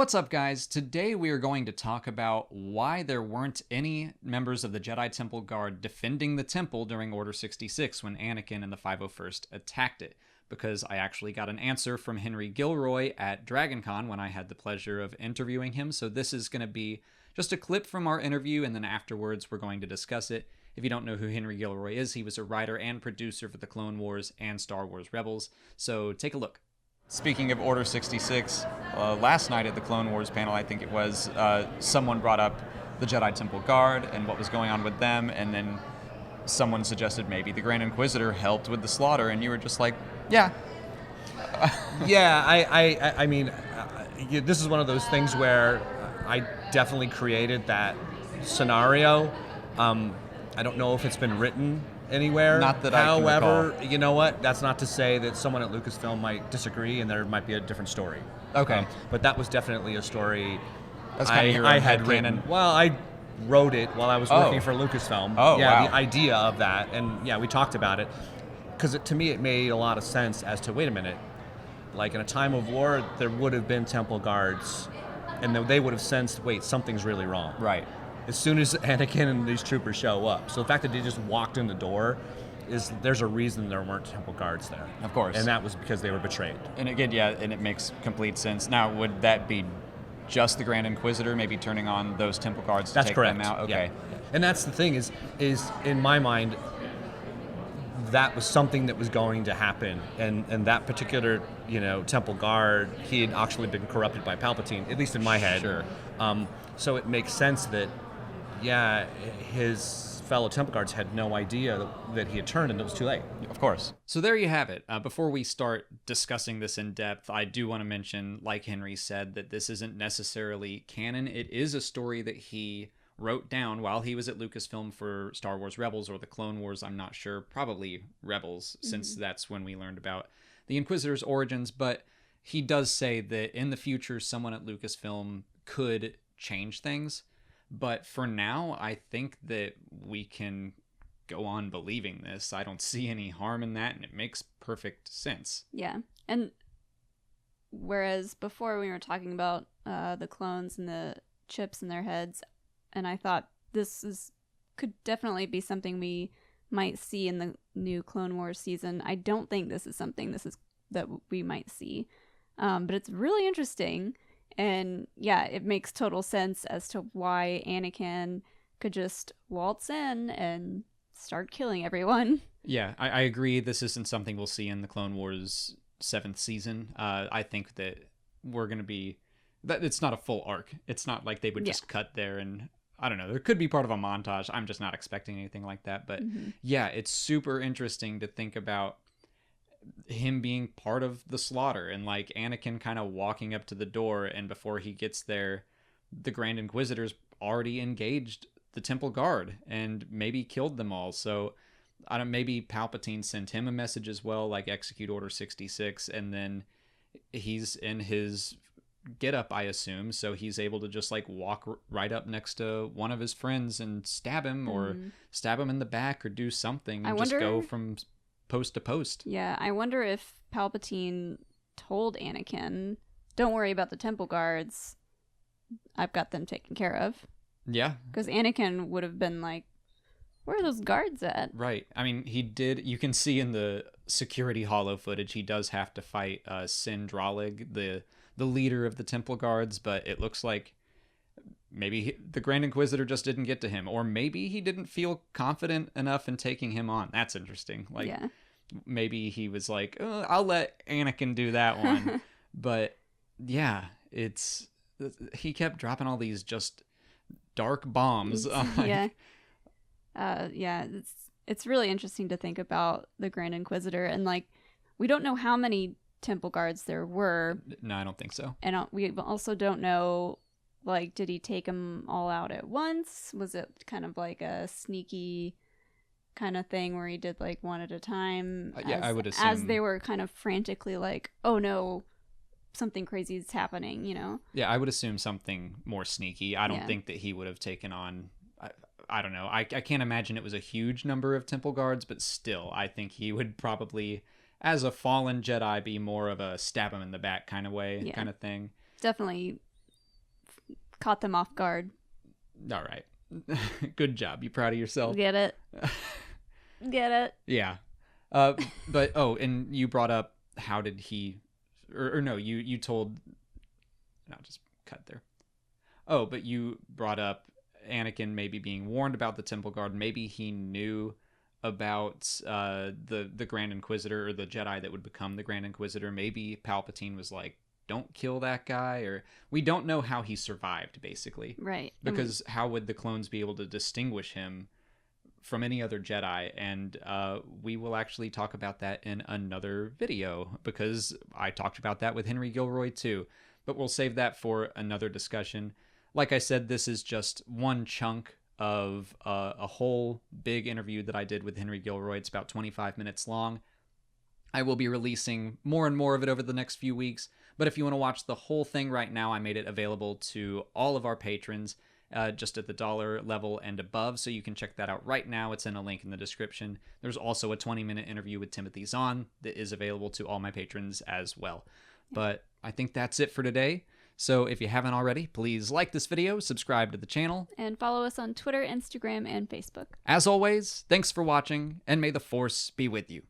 What's up, guys? Today we are going to talk about why there weren't any members of the Jedi Temple Guard defending the temple during Order 66 when Anakin and the 501st attacked it. Because I actually got an answer from Henry Gilroy at DragonCon when I had the pleasure of interviewing him, so this is going to be just a clip from our interview, and then afterwards we're going to discuss it. If you don't know who Henry Gilroy is, he was a writer and producer for the Clone Wars and Star Wars Rebels, so take a look. Speaking of Order 66, last night at the Clone Wars panel, I think it was, someone brought up the Jedi Temple Guard and what was going on with them, and then someone suggested maybe the Grand Inquisitor helped with the slaughter, and you were just like, yeah. Yeah, I mean, this is one of those things where I definitely created that scenario. I don't know if it's been written anywhere. Not that I can However, recall. you know what? That's not to say that someone at Lucasfilm might disagree and there might be a different story. Okay. But that was definitely a story That's kind of your own I had written. headcanon. Well, I wrote it while I was working for Lucasfilm. Oh, yeah, wow. the idea of that, and yeah, we talked about it. Because to me, it made a lot of sense as to, wait a minute, like in a time of war, there would have been temple guards, and they would have sensed, wait, something's really wrong. Right. As soon as Anakin and these troopers show up. So the fact that they just walked in the door, there's a reason there weren't temple guards there. Of course. And that was because they were betrayed. And again, yeah, and it makes complete sense. Now, would that be just the Grand Inquisitor maybe turning on those temple guards to That's take correct. them out? Okay. Yeah. And that's the thing is in my mind, that was something that was going to happen, and that particular, temple guard, he had actually been corrupted by Palpatine, at least in my head. Sure. So it makes sense that, yeah, his fellow temple guards had no idea that he had turned, and it was too late. Of course. So there you have it. Before we start discussing this in depth, I do want to mention, like Henry said, that this isn't necessarily canon. It is a story that he wrote down while he was at Lucasfilm for Star Wars Rebels or the Clone Wars, I'm not sure, probably Rebels, since that's when we learned about the Inquisitor's origins, but he does say that in the future someone at Lucasfilm could change things, but for now I think that we can go on believing this. I don't see any harm in that, and it makes perfect sense. Yeah, and whereas before we were talking about the clones and the chips in their heads, and I thought could definitely be something we might see in the new Clone Wars season. I don't think this is something that we might see, but it's really interesting, and yeah, it makes total sense as to why Anakin could just waltz in and start killing everyone. Yeah, I agree. This isn't something we'll see in the Clone Wars 7th season. I think that we're going to be... that it's not a full arc. It's not like they would just cut there and... I don't know. There could be part of a montage. I'm just not expecting anything like that. But yeah, it's super interesting to think about him being part of the slaughter and like Anakin kind of walking up to the door, and before he gets there, the Grand Inquisitor's already engaged the Temple Guard and maybe killed them all. So maybe Palpatine sent him a message as well, like execute Order 66, and then he's in his get up, I assume, so he's able to just like walk right up next to one of his friends and stab him or stab him in the back or do something and just go from post to post. Yeah, I wonder if Palpatine told Anakin, don't worry about the temple guards, I've got them taken care of. Yeah, because Anakin would have been like, where are those guards at? Right. I mean, he did. You can see in the security holo footage, he does have to fight Sin Dralig, the leader of the Temple Guards, but it looks like maybe the Grand Inquisitor just didn't get to him, or maybe he didn't feel confident enough in taking him on. That's interesting. Like, maybe he was like, I'll let Anakin do that one. But yeah, he kept dropping all these just dark bombs. It's really interesting to think about the Grand Inquisitor, and like, we don't know how many temple guards there were. No, I don't think so. And we also don't know, like, did he take them all out at once? Was it kind of like a sneaky kind of thing where he did like one at a time? I would assume. As they were kind of frantically like, oh no, something crazy is happening, Yeah, I would assume something more sneaky. I don't think that he would have taken on... I don't know. I can't imagine it was a huge number of temple guards, but still, I think he would probably... as a fallen Jedi, be more of a stab him in the back kind of way, kind of thing. Definitely caught them off guard. All right. Good job. You proud of yourself? Get it? Get it? Yeah. But, and you brought up how did he... Or no, you told... No, just cut there. Oh, but you brought up Anakin maybe being warned about the Temple Guard. Maybe he knew about the Grand Inquisitor, or the Jedi that would become the Grand Inquisitor. Maybe Palpatine was like, don't kill that guy, or we don't know how he survived, basically. Right. Because how would the clones be able to distinguish him from any other Jedi? And we will actually talk about that in another video, because I talked about that with Henry Gilroy too. But we'll save that for another discussion. Like I said, this is just one chunk of a whole big interview that I did with Henry Gilroy. It's about 25 minutes long. I will be releasing more and more of it over the next few weeks. But if you want to watch the whole thing right now, I made it available to all of our patrons just at the $1 level and above. So you can check that out right now. It's in a link in the description. There's also a 20-minute interview with Timothy Zahn that is available to all my patrons as well. But I think that's it for today. So if you haven't already, please like this video, subscribe to the channel, and follow us on Twitter, Instagram, and Facebook. As always, thanks for watching, and may the Force be with you.